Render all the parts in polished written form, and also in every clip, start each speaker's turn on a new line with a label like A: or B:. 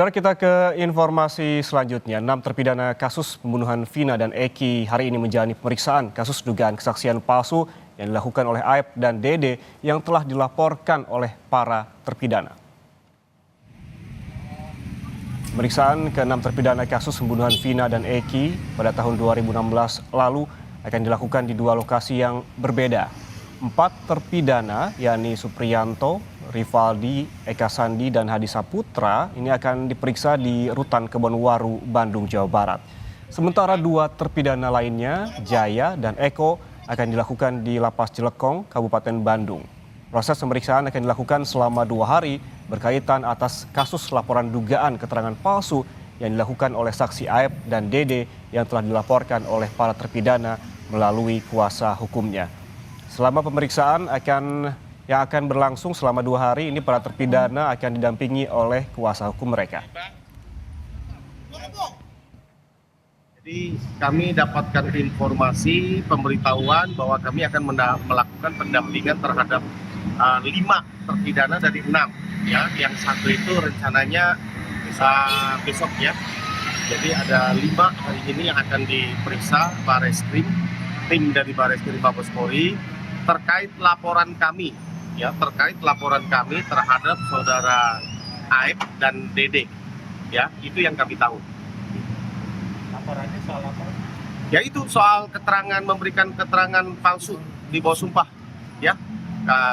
A: Sekarang kita ke informasi selanjutnya. 6 terpidana kasus pembunuhan Vina dan Eki hari ini menjalani pemeriksaan kasus dugaan kesaksian palsu yang dilakukan oleh Aep dan Dede yang telah dilaporkan oleh para terpidana. Pemeriksaan ke-6 terpidana kasus pembunuhan Vina dan Eki pada tahun 2016 lalu akan dilakukan di 2 lokasi yang berbeda. 4 terpidana, yakni Supriyanto, Rivaldi, Eka Sandi, dan Hadi Saputra ini akan diperiksa di Rutan Kebonwaru, Bandung, Jawa Barat. Sementara 2 terpidana lainnya, Jaya dan Eko, akan dilakukan di Lapas Cilekong, Kabupaten Bandung. Proses pemeriksaan akan dilakukan selama 2 hari berkaitan atas kasus laporan dugaan keterangan palsu yang dilakukan oleh saksi Aep dan Dede yang telah dilaporkan oleh para terpidana melalui kuasa hukumnya. Selama pemeriksaan yang akan berlangsung selama 2 hari ini, para terpidana akan didampingi oleh kuasa hukum mereka.
B: Jadi kami dapatkan informasi pemberitahuan bahwa kami akan melakukan pendampingan terhadap 5 terpidana dari 6. Ya, yang 1 itu rencananya besok ya. Jadi ada 5 hari ini yang akan diperiksa Bareskrim, tim dari Bareskrim Mabes Polri terkait laporan kami terhadap saudara Aep dan Dede. Ya, itu yang kami tahu.
C: Laporannya soal apa?
B: Ya, itu soal memberikan keterangan palsu di bawah sumpah. Ya,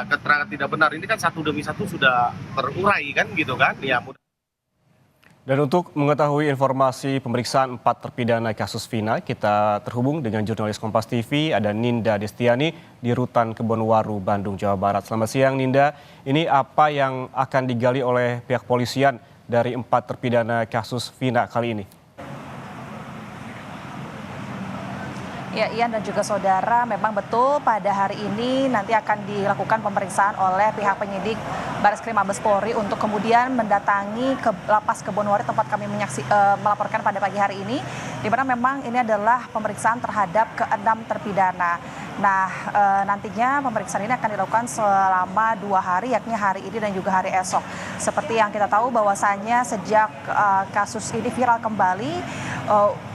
B: keterangan tidak benar. Ini kan satu demi satu sudah terurai kan gitu kan. Ya, mudah.
A: Dan untuk mengetahui informasi pemeriksaan 4 terpidana kasus Vina, kita terhubung dengan jurnalis Kompas TV, ada Ninda Destiani di Rutan Kebonwaru, Bandung, Jawa Barat. Selamat siang Ninda, ini apa yang akan digali oleh pihak polisian dari 4 terpidana kasus Vina kali ini?
D: Ya, Ian dan juga saudara, memang betul pada hari ini nanti akan dilakukan pemeriksaan oleh pihak penyidik Bareskrim Mabes Polri untuk kemudian mendatangi ke Lapas Kebonwaru tempat kami melaporkan pada pagi hari ini, di mana memang ini adalah pemeriksaan terhadap ke-6 terpidana. Nah, nantinya pemeriksaan ini akan dilakukan selama 2 hari, yakni hari ini dan juga hari esok. Seperti yang kita tahu bahwasannya sejak kasus ini viral kembali,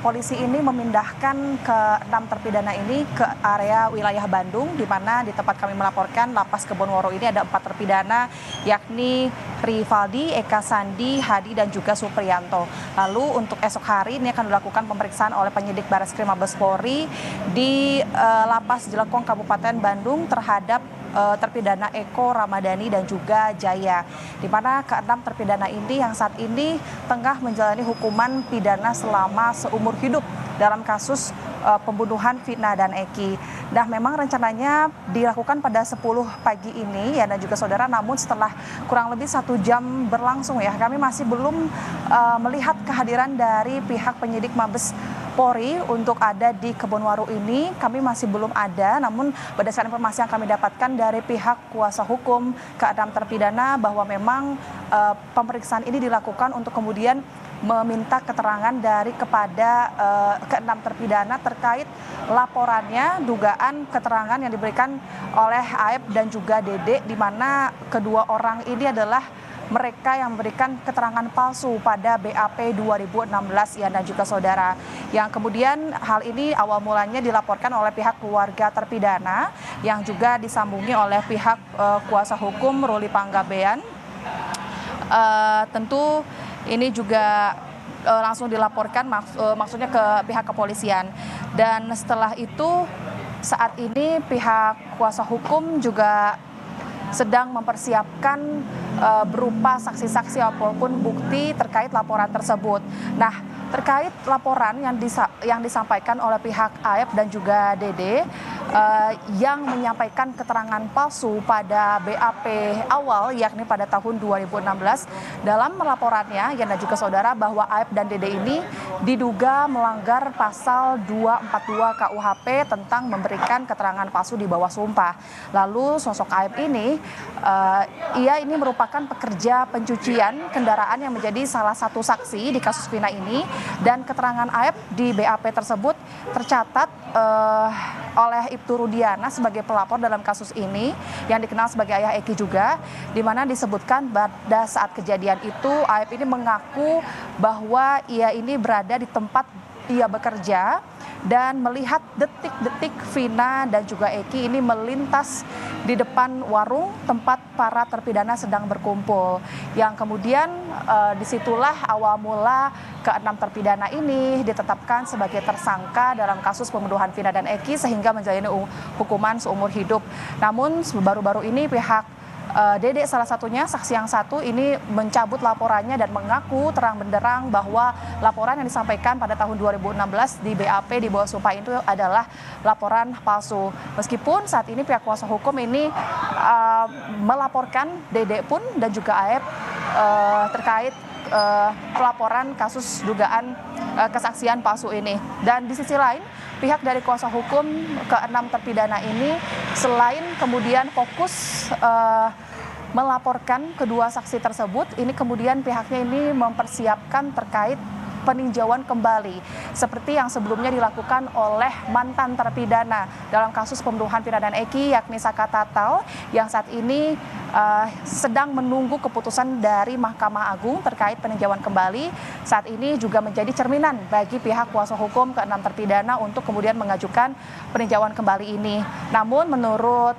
D: polisi ini memindahkan ke-6 terpidana ini ke area wilayah Bandung, di mana di tempat kami melaporkan Lapas Kebonwaru ini ada 4 terpidana, yakni Rivaldi, Eka Sandi, Hadi, dan juga Supriyanto. Lalu untuk esok hari ini akan dilakukan pemeriksaan oleh penyidik Bareskrim Mabes Polri di Lapas Cilekong, Kabupaten Bandung terhadap terpidana Eko, Ramadhani, dan juga Jaya, di mana ke-6 terpidana ini yang saat ini tengah menjalani hukuman pidana selama seumur hidup dalam kasus pembunuhan Vina dan Eki. Nah, memang rencananya dilakukan pada 10 pagi ini ya dan juga saudara, namun setelah kurang lebih 1 jam berlangsung ya, kami masih belum melihat kehadiran dari pihak penyidik Mabes Polri untuk ada di Kebonwaru ini. Kami masih belum ada, namun berdasarkan informasi yang kami dapatkan dari pihak kuasa hukum ke-6 terpidana bahwa memang pemeriksaan ini dilakukan untuk kemudian meminta keterangan kepada ke-6 terpidana terkait laporannya dugaan keterangan yang diberikan oleh Aep dan juga Dede, di mana kedua orang ini adalah mereka yang memberikan keterangan palsu pada BAP 2016 ya dan juga saudara. Yang kemudian hal ini awal mulanya dilaporkan oleh pihak keluarga terpidana yang juga disambungi oleh pihak kuasa hukum Ruli Panggabean. Tentu ini juga langsung dilaporkan maksudnya ke pihak kepolisian. Dan setelah itu saat ini pihak kuasa hukum juga sedang mempersiapkan berupa saksi-saksi ataupun bukti terkait laporan tersebut. Nah, terkait laporan yang disampaikan oleh pihak Aep dan juga Dede yang menyampaikan keterangan palsu pada BAP awal yakni pada tahun 2016, dalam laporannya dan juga saudara bahwa Aep dan Dede ini diduga melanggar pasal 242 KUHP tentang memberikan keterangan palsu di bawah sumpah. Lalu sosok Aep ini ia ini merupakan pekerja pencucian kendaraan yang menjadi salah satu saksi di kasus Vina ini, dan keterangan Aep di BAP tersebut tercatat oleh Ibtu Rudiana sebagai pelapor dalam kasus ini yang dikenal sebagai ayah Eki juga, di mana disebutkan pada saat kejadian itu Aep ini mengaku bahwa ia ini berada di tempat ia bekerja dan melihat detik-detik Vina dan juga Eki ini melintas di depan warung tempat para terpidana sedang berkumpul. Yang kemudian disitulah awal mula ke-6 terpidana ini ditetapkan sebagai tersangka dalam kasus pembunuhan Vina dan Eki sehingga menjalani hukuman seumur hidup. Namun baru-baru ini pihak Dede salah satunya, saksi yang satu ini mencabut laporannya dan mengaku terang benderang bahwa laporan yang disampaikan pada tahun 2016 di BAP di bawah sumpah itu adalah laporan palsu. Meskipun saat ini pihak kuasa hukum ini melaporkan Dede pun dan juga Aep terkait pelaporan kasus dugaan kesaksian palsu ini. Dan di sisi lain, pihak dari kuasa hukum ke-6 terpidana ini selain kemudian fokus melaporkan kedua saksi tersebut, ini kemudian pihaknya ini mempersiapkan terkait peninjauan kembali seperti yang sebelumnya dilakukan oleh mantan terpidana dalam kasus pembunuhan Vina dan Eki yakni Saka Tatal yang saat ini sedang menunggu keputusan dari Mahkamah Agung terkait peninjauan kembali. Saat ini juga menjadi cerminan bagi pihak kuasa hukum ke-6 terpidana untuk kemudian mengajukan peninjauan kembali ini. Namun menurut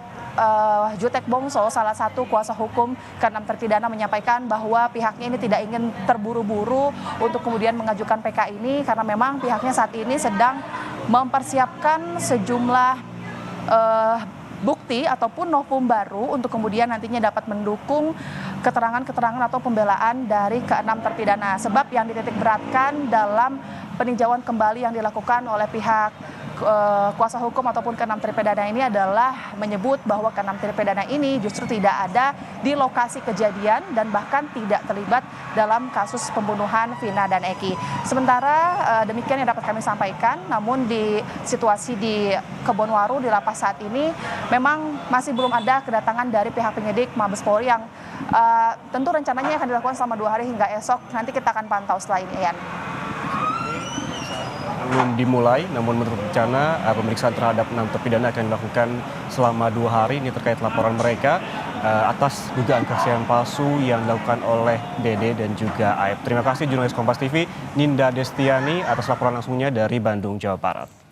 D: Jutek Bongso, salah satu kuasa hukum ke-6 terpidana menyampaikan bahwa pihaknya ini tidak ingin terburu-buru untuk kemudian mengajukan PK ini karena memang pihaknya saat ini sedang mempersiapkan sejumlah bukti ataupun novum baru untuk kemudian nantinya dapat mendukung keterangan-keterangan atau pembelaan dari ke-6 terpidana. Sebab yang dititik beratkan dalam peninjauan kembali yang dilakukan oleh pihak kuasa hukum ataupun ke-6 terpidana ini adalah menyebut bahwa ke-6 terpidana ini justru tidak ada di lokasi kejadian dan bahkan tidak terlibat dalam kasus pembunuhan Vina dan Eki. Sementara demikian yang dapat kami sampaikan, namun di situasi di Kebonwaru di lapas saat ini memang masih belum ada kedatangan dari pihak penyidik Mabes Polri yang tentu rencananya akan dilakukan selama 2 hari hingga esok. Nanti kita akan pantau setelah ini, Ian.
A: Belum dimulai, namun menurut rencana pemeriksaan terhadap 6 terpidana akan dilakukan selama 2 hari. Ini terkait laporan mereka atas dugaan kesaksian palsu yang dilakukan oleh Dede dan juga Aep. Terima kasih jurnalis Kompas TV Ninda Destiani atas laporan langsungnya dari Bandung, Jawa Barat.